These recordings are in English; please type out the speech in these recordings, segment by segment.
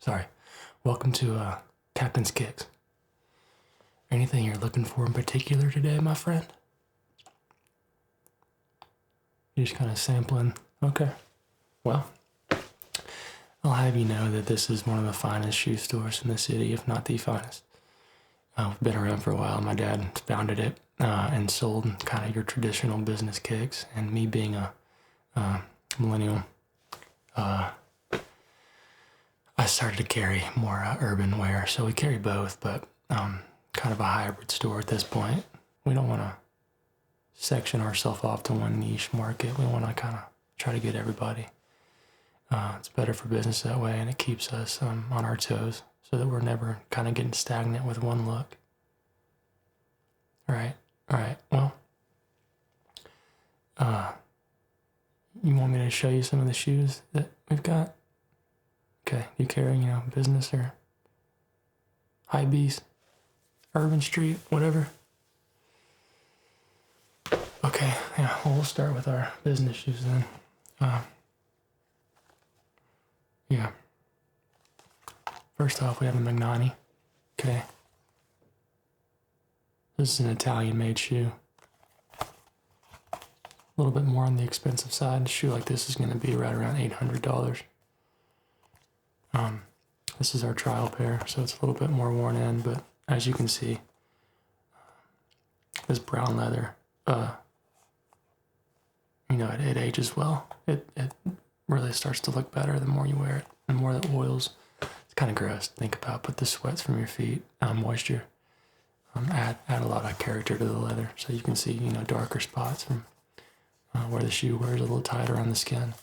Sorry. Welcome to Captain's Kicks. Anything you're looking for in particular today, my friend? You're just kind of sampling. Okay. Well, I'll have you know that this is one of the finest shoe stores in the city, if not the finest. We've been around for a while. My dad founded it and sold kind of your traditional business kicks. And me being a millennial, I started to carry more urban wear. So we carry both, but kind of a hybrid store at this point. We don't want to section ourselves off to one niche market. We want to kind of try to get everybody. It's better for business that way, and it keeps us on our toes so that we're never kind of getting stagnant with one look. All right. Well, you want me to show you some of the shoes that we've got? Okay, you carry, business or Hypebeast, Urban Street, whatever. Okay, yeah, well, we'll start with our business shoes then. Yeah. First off, we have a Magnani. Okay. This is an Italian-made shoe. A little bit more on the expensive side. A shoe like this is going to be right around $800. This is our trial pair, so it's a little bit more worn in, but as you can see, this brown leather, it ages well. It really starts to look better the more you wear it, the more the oils. It's kind of gross to think about, but the sweats from your feet, moisture, add a lot of character to the leather. So you can see, darker spots from where the shoe wears a little tighter on the skin.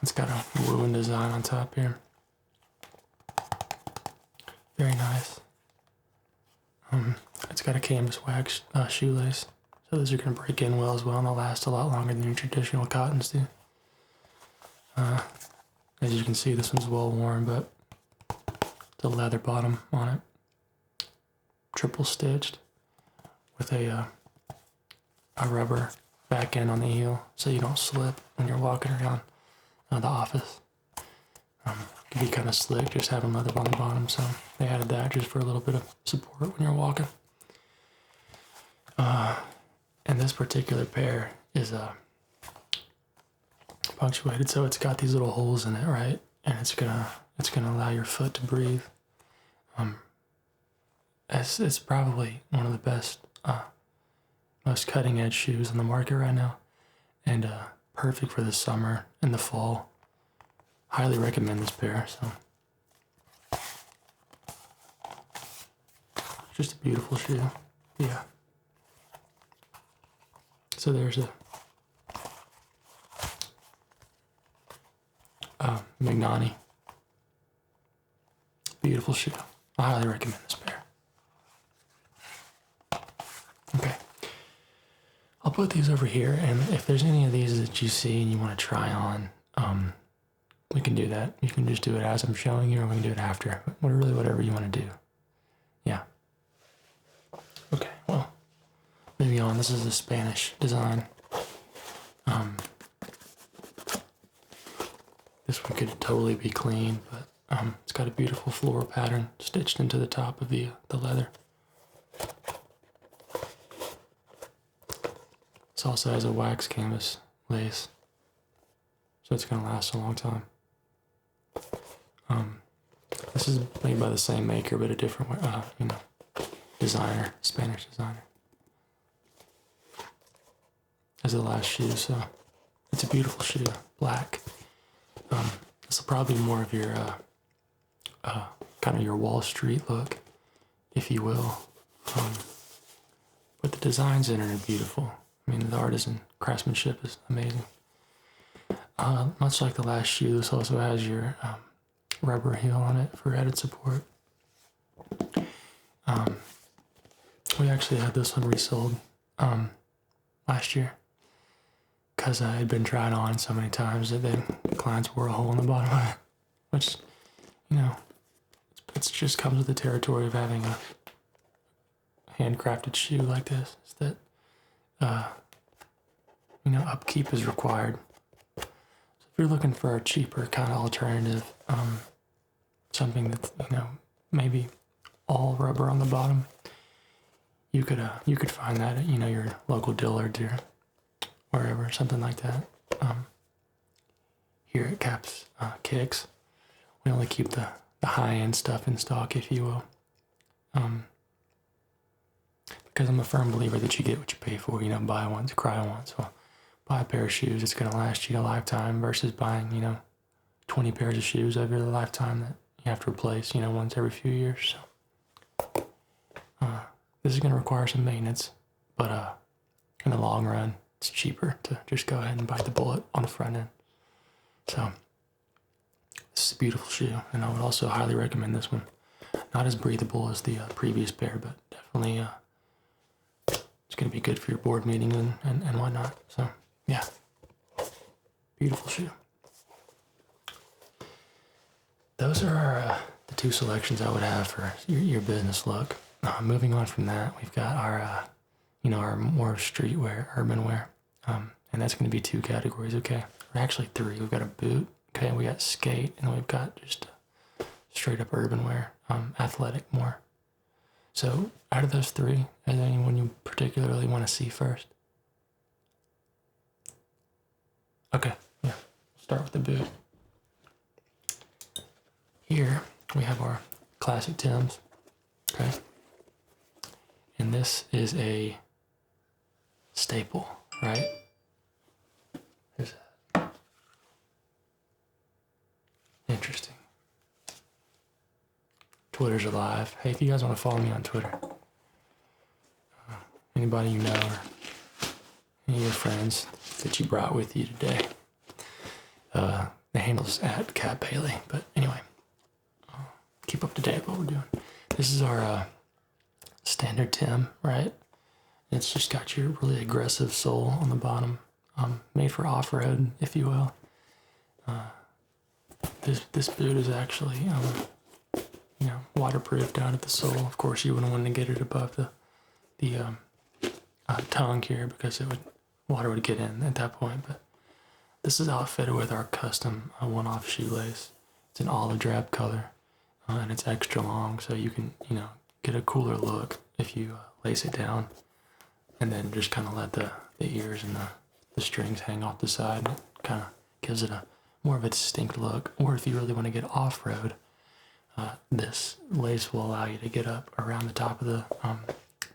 It's got a woven design on top here. Very nice. It's got a canvas wax shoelace. So those are going to break in well as well, and they'll last a lot longer than your traditional cottons do. As you can see, this one's well worn, but the leather bottom on it, triple stitched with a rubber back end on the heel, so you don't slip when you're walking around the office. It can be kind of slick just having leather on the bottom, so they added that just for a little bit of support when you're walking. And this particular pair is punctuated, so it's got these little holes in it, right? And it's gonna allow your foot to breathe. It's probably one of the best, most cutting edge shoes on the market right now, and perfect for the summer and the fall. Highly recommend this pair. So just a beautiful shoe. Yeah. So there's a Magnani. Beautiful shoe. I highly recommend this pair. Okay. I'll put these over here, and if there's any of these that you see and you want to try on, we can do that. You can just do it as I'm showing you, or we can do it after. Whatever you want to do. Yeah. Okay, well, moving on. This is a Spanish design. This one could totally be clean, but it's got a beautiful floral pattern stitched into the top of the leather. This also has a wax canvas lace, so it's going to last a long time. This is made by the same maker, but a different, designer, Spanish designer. As the last shoe, so it's a beautiful shoe, black. This will probably be more of your, kind of your Wall Street look, if you will. But the designs in it are beautiful. I mean, the artisan craftsmanship is amazing. Much like the last shoe, this also has your rubber heel on it for added support. We actually had this one resold last year because I had been tried on so many times that the clients wore a hole in the bottom of it, which, it just comes with the territory of having a handcrafted shoe like this. Is that upkeep is required. So you're looking for a cheaper kind of alternative, something that's, maybe all rubber on the bottom, you could find that at, your local Dillard's or wherever, something like that. Here at Caps Kicks, we only keep the high-end stuff in stock, if you will. Because I'm a firm believer that you get what you pay for. Buy once, cry once. Well, buy a pair of shoes, it's going to last you a lifetime versus buying, 20 pairs of shoes over the lifetime that you have to replace, once every few years. So, this is going to require some maintenance, but in the long run, it's cheaper to just go ahead and bite the bullet on the front end. So, this is a beautiful shoe, and I would also highly recommend this one. Not as breathable as the previous pair, but definitely it's going to be good for your board meetings and whatnot. So, yeah, beautiful shoe. Those are the two selections I would have for your business look. Moving on from that, we've got our, our more streetwear, urban wear, and that's going to be two categories, okay? Or actually three. We've got a boot, okay, we got skate, and then we've got just straight up urban wear, athletic more. So out of those three, is there anyone you particularly want to see first? Okay, yeah, start with the boot. Here we have our classic Timbs, okay? And this is a staple, right? There's that. Interesting. Twitter's alive. Hey, if you guys want to follow me on Twitter, anybody you know or any of your friends that you brought with you today, the handle's at Cat Bailey. But anyway, keep up to date with what we're doing. This is our standard Tim, right? It's just got your really aggressive sole on the bottom, made for off-road, if you will. This boot is actually, waterproof down at the sole. Of course, you wouldn't want to get it above the tongue here because water would get in at that point. But this is outfitted with our custom one-off shoelace. It's an olive drab color, and it's extra long, so you can, get a cooler look if you lace it down and then just kind of let the ears and the strings hang off the side. It kind of gives it more of a distinct look. Or if you really want to get off-road, this lace will allow you to get up around the top of the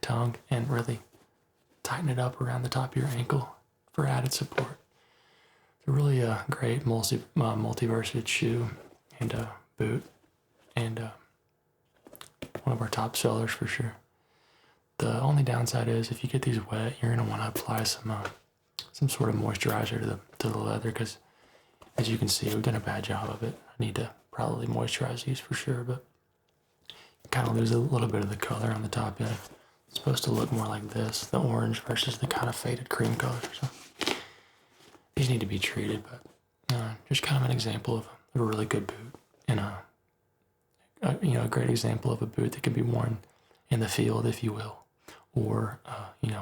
tongue and really tighten it up around the top of your ankle for added support. It's a really great multi-versatile shoe and boot, and one of our top sellers for sure. The only downside is if you get these wet, you're going to want to apply some sort of moisturizer to the leather, because as you can see, we've done a bad job of it. I need to probably moisturize these for sure, but you kind of lose a little bit of the color on the top end. It's supposed to look more like this, the orange versus the kind of faded cream color. So these need to be treated, but just kind of an example of a really good boot, and a great example of a boot that can be worn in the field, if you will, or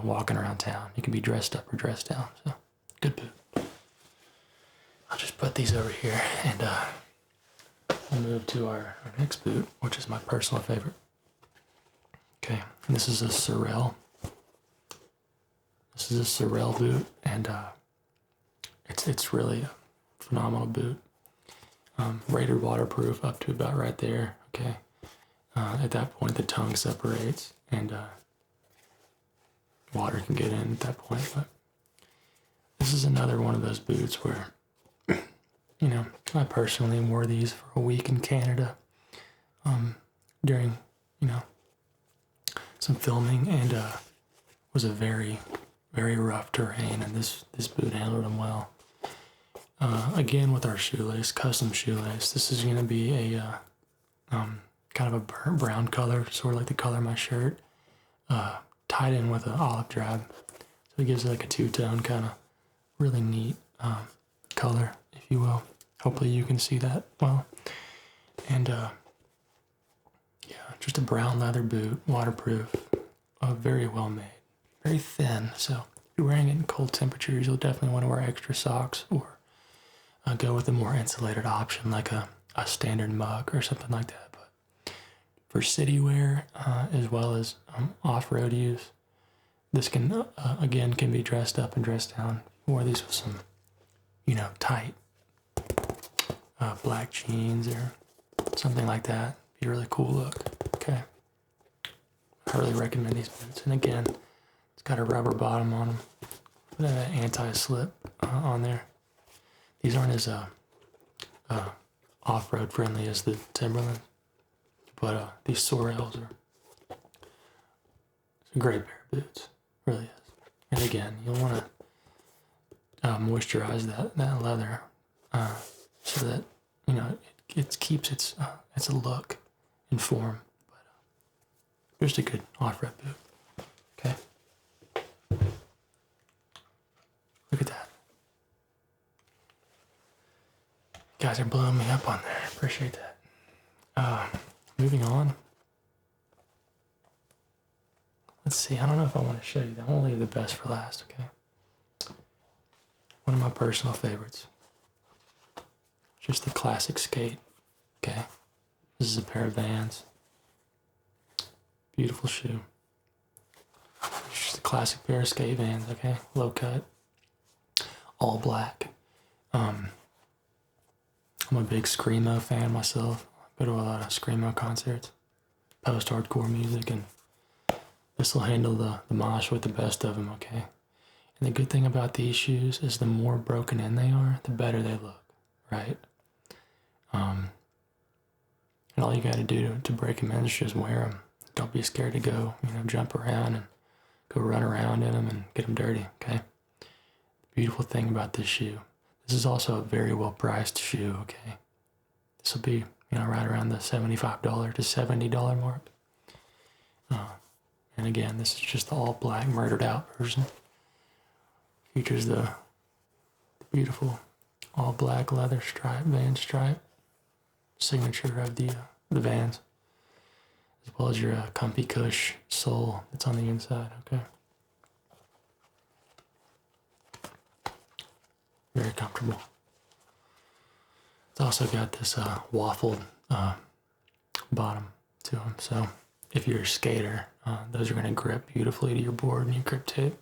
walking around town. You can be dressed up or dressed down. So good boot. I'll just put these over here, and we'll move to our next boot, which is my personal favorite. Okay, and this is a Sorel. This is a Sorel boot, and it's really a phenomenal boot. Rated waterproof up to about right there. Okay, at that point the tongue separates, and water can get in at that point. But this is another one of those boots where, I personally wore these for a week in Canada during, some filming, and was a very, very rough terrain, and this boot handled them well. Again, with our shoelace, custom shoelace, this is going to be a kind of a burnt brown color, sort of like the color of my shirt, tied in with an olive drab. So it gives it like a two-tone kind of really neat color, if you will. Hopefully you can see that well. And just a brown leather boot, waterproof, very well made, very thin. So if you're wearing it in cold temperatures, you'll definitely want to wear extra socks or go with a more insulated option like a standard mug or something like that. But for city wear, as well as off-road use, this can, again, can be dressed up and dressed down. You wore these with some, tight black jeans or something like that. Be a really cool look. Okay. I really recommend these boots. And again, it's got a rubber bottom on them. With an anti-slip on there. These aren't as off-road friendly as the Timberland, but these Sorels are it's a great pair of boots. Really is. And again, you'll want to moisturize that leather so that it keeps its look and form. But just a good off-road boot. Okay. Look at that. You guys are blowing me up on there. Appreciate that. Moving on. Let's see. I don't know if I want to show you that. I'm going to leave the best for last, okay? One of my personal favorites. Just the classic skate, okay? This is a pair of Vans. Beautiful shoe. Just a classic pair of skate Vans, okay? Low cut. All black. I'm a big Screamo fan myself. I go to a lot of Screamo concerts, post-hardcore music, and this will handle the mosh with the best of them, okay? And the good thing about these shoes is the more broken in they are, the better they look, right? And all you gotta do to break them in is just wear them. Don't be scared to go, jump around and go run around in them and get them dirty, okay? Beautiful thing about this shoe. This is also a very well priced shoe, okay? This will be, right around the $75 to $70 mark. And again, this is just the all black murdered out version. Features the beautiful all black leather stripe, Van stripe, signature of the Vans, as well as your comfy cush sole that's on the inside, okay? Very comfortable. It's also got this waffled bottom to them, so if you're a skater, those are going to grip beautifully to your board and your grip tape.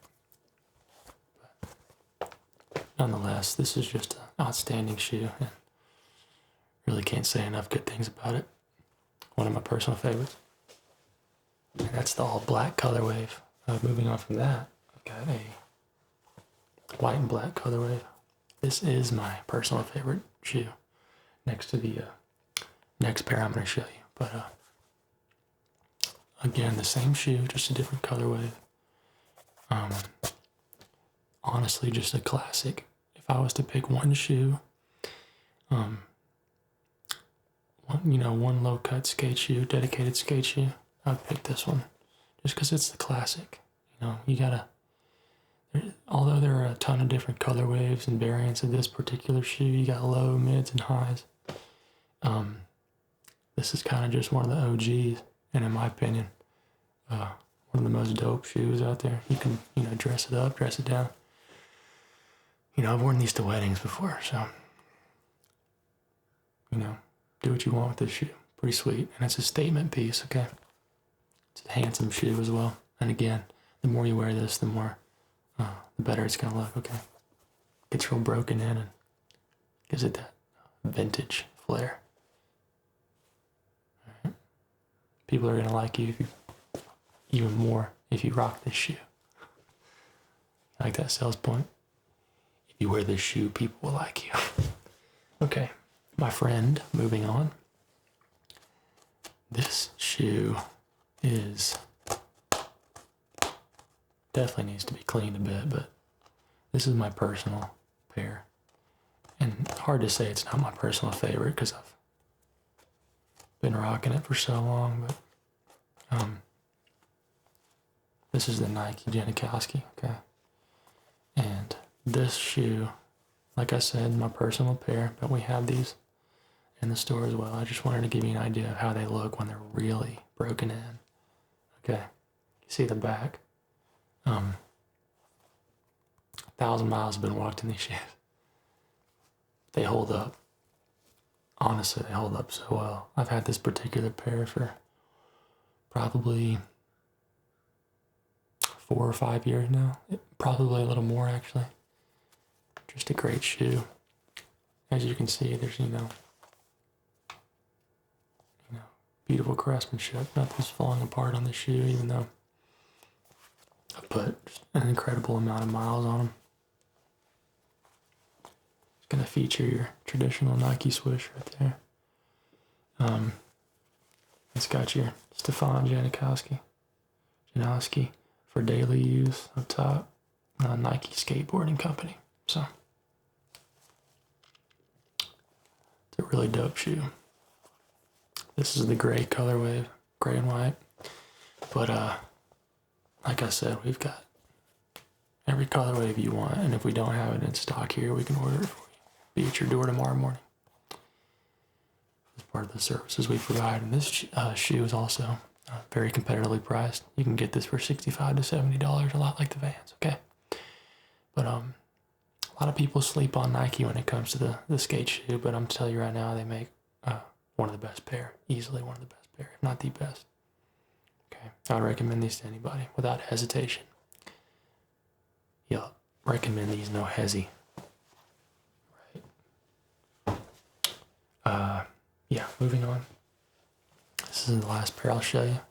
But nonetheless, this is just an outstanding shoe, and really can't say enough good things about it. One of my personal favorites. And that's the all black colorway. Moving on from that, I've got a white and black colorway. This is my personal favorite shoe, next to the next pair I'm going to show you. But again, the same shoe, just a different colorway. Honestly, just a classic. If I was to pick one shoe, one low-cut skate shoe, dedicated skate shoe, I'd pick this one, just because it's the classic. Although there are a ton of different colorways and variants of this particular shoe, you got low, mids, and highs. This is kind of just one of the OGs, and in my opinion, one of the most dope shoes out there. You can, dress it up, dress it down. I've worn these to weddings before, so, do what you want with this shoe. Pretty sweet, and it's a statement piece, okay? It's a handsome shoe as well, and again, the more you wear this, the better it's gonna look, okay? Gets real broken in and gives it that vintage flair. All right. People are gonna like you even more if you rock this shoe. I like that sales point. If you wear this shoe, people will like you. Okay, my friend, moving on. This shoe is definitely needs to be cleaned a bit, but this is my personal pair. And hard to say it's not my personal favorite because I've been rocking it for so long, but this is the Nike Janikowski, okay? And this shoe, like I said, my personal pair, but we have these in the store as well. I just wanted to give you an idea of how they look when they're really broken in. Okay, you see the back. 1,000 miles have been walked in these shoes. they hold up. Honestly, they hold up so well. I've had this particular pair for probably 4 or 5 years now. Probably a little more, actually. Just a great shoe. As you can see, there's, beautiful craftsmanship. Nothing's falling apart on the shoe, even though I put just an incredible amount of miles on them. It's going to feature your traditional Nike swoosh right there. It's got your Stefan Janowski for daily use up top. Nike skateboarding company. So it's a really dope shoe. This is the gray colorway, gray and white. But like I said, we've got every colorway you want, and if we don't have it in stock here, we can order it for you. Be at your door tomorrow morning. As part of the services we provide, and this shoe is also very competitively priced. You can get this for $65 to $70, a lot like the Vans. Okay, but a lot of people sleep on Nike when it comes to the skate shoe. But I'm telling you right now, they make one of the best pair, easily one of the best pair, if not the best. Okay, I would recommend these to anybody without hesitation. Yeah, recommend these, no hezzy. Right. Yeah, moving on. This is the last pair I'll show you.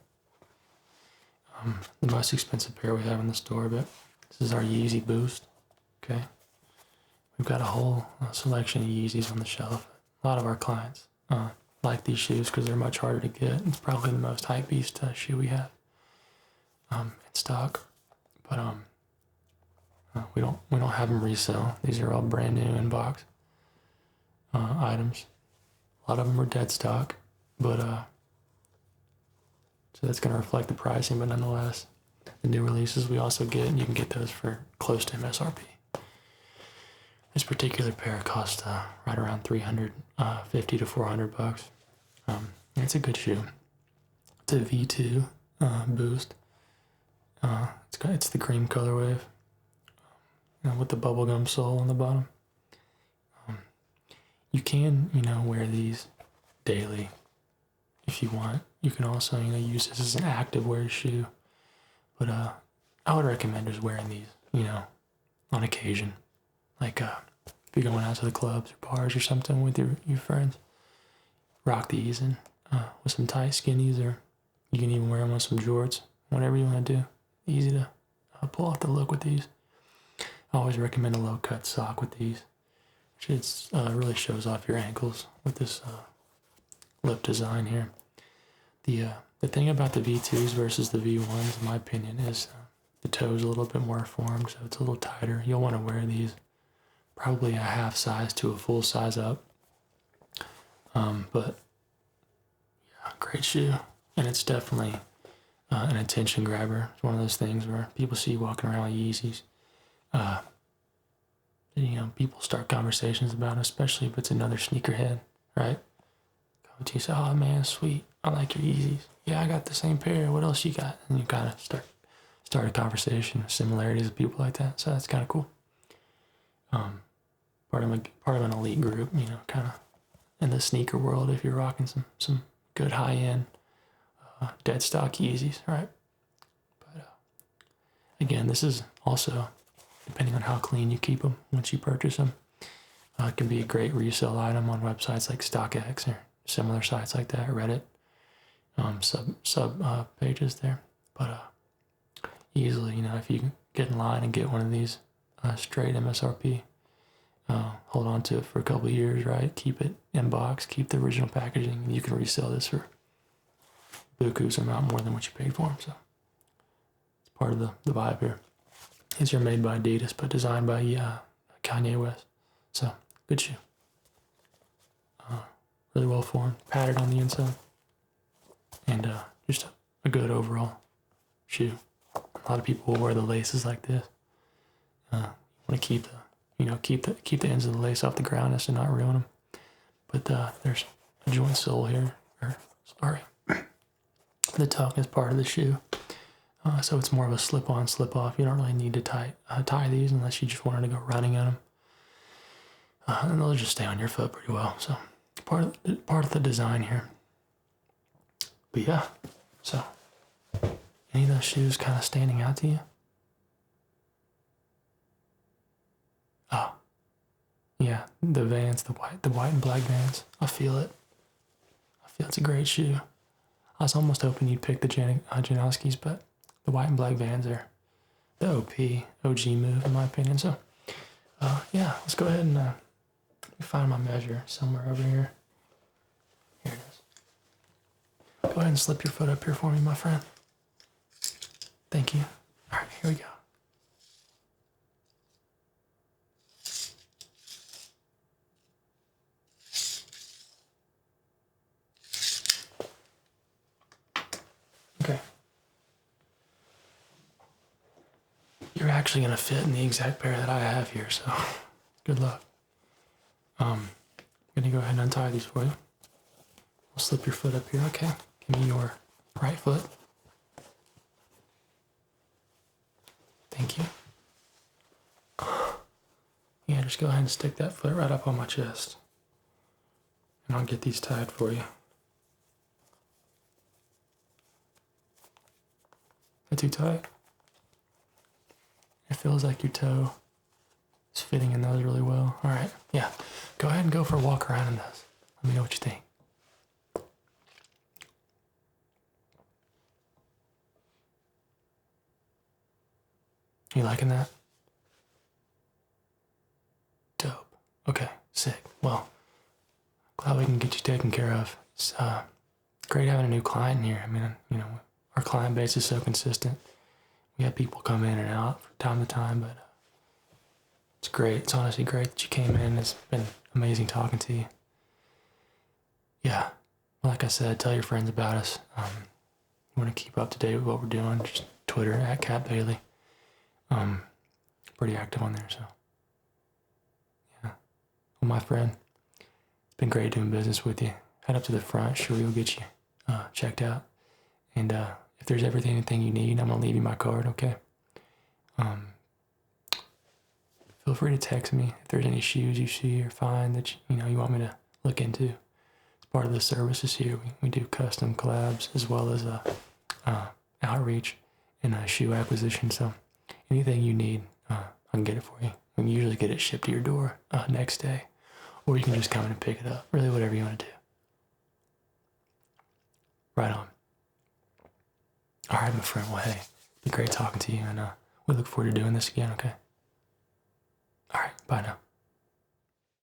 The most expensive pair we have in the store, but this is our Yeezy Boost. Okay, we've got a whole selection of Yeezys on the shelf. A lot of our clients like these shoes because they're much harder to get. It's probably the most Hypebeast shoe we have in stock, but we don't have them resell. These are all brand new in box items. A lot of them are dead stock, but so that's going to reflect the pricing. But nonetheless, the new releases we also get, and you can get those for close to MSRP. This particular pair costs right around $350 to $400. It's a good shoe. It's a V2 Boost. It's the cream colorway with the bubblegum sole on the bottom. You can wear these daily if you want. You can also use this as an active wear shoe, but I would recommend just wearing these on occasion. Like if you're going out to the clubs or bars or something with your friends, rock these and with some tight skinnies, or you can even wear them with some jorts, whatever you want to do. Easy to pull off the look with these. I always recommend a low cut sock with these, which really shows off your ankles with this lip design here. The thing about the V2s versus the V1s, in my opinion, is the toe's a little bit more formed, so it's a little tighter. You'll want to wear these probably a half size to a full size up. But yeah, great shoe, and it's definitely an attention grabber. It's one of those things where people see you walking around with Yeezys. People start conversations about it, especially if it's another sneakerhead, right? Come to you, say, "Oh man, sweet, I like your Yeezys. Yeah, I got the same pair. What else you got?" And you kind of start a conversation, similarities with people like that. So that's kind of cool. Part of an elite group, kind of in the sneaker world. If you're rocking some good high end dead stock Yeezys, right? But again, this is also, depending on how clean you keep them once you purchase them, it can be a great resale item on websites like StockX or similar sites like that, Reddit, sub pages there. But easily, if you get in line and get one of these straight MSRP, hold on to it for a couple of years, right? Keep it in box, keep the original packaging, and you can resell this for buku's amount more than what you paid for them. So it's part of the vibe here. These are made by Adidas, but designed by Kanye West. So, good shoe. Really well formed, padded on the inside. And just a good overall shoe. A lot of people will wear the laces like this. Want to keep the ends of the lace off the ground as to not ruin them. But there's a joint sole here. The tuck is part of the shoe. So it's more of a slip-on, slip-off. You don't really need to tie these unless you just wanted to go running in And they'll just stay on your foot pretty well. So part of the design here. But yeah, so any of those shoes kind of standing out to you? Oh, yeah, the Vans, the white and black Vans. I feel it. I feel it's a great shoe. I was almost hoping you'd pick the Janowskis, but the white and black Vans are the OG move in my opinion. So, yeah, let's go ahead and let me find my measure somewhere over here. Here it is. Go ahead and slip your foot up here for me, my friend. Thank you. All right, here we go. Okay. You're actually gonna fit in the exact pair that I have here, so good luck. I'm gonna go ahead and untie these for you. I'll slip your foot up here, okay? Give me your right foot. Thank you. Yeah, just go ahead and stick that foot right up on my chest. And I'll get these tied for you. Not too tight? It feels like your toe is fitting in those really well. All right, yeah. Go ahead and go for a walk around in those. Let me know what you think. You liking that? Dope. Okay, sick. Well, glad we can get you taken care of. It's great having a new client in here. I mean, you know, our client base is so consistent. We have people come in and out from time to time, but it's great. It's honestly great that you came in. It's been amazing talking to you. Yeah, like I said, tell your friends about us. You want to keep up to date with what we're doing, just Twitter at Cat Bailey. Pretty active on there, so yeah. Well, my friend, it's been great doing business with you. Head up to the front, sure we'll get you checked out. And if there's anything you need, I'm gonna leave you my card, okay? Feel free to text me if there's any shoes you see or find that you want me to look into. It's part of the services here. We do custom collabs as well as outreach and shoe acquisition. So anything you need, I can get it for you. We can usually get it shipped to your door next day, or you can just come in and pick it up. Really, whatever you want to do. Right on. All right, my friend. Well, hey, it's been great talking to you, and we look forward to doing this again, okay? All right, bye now.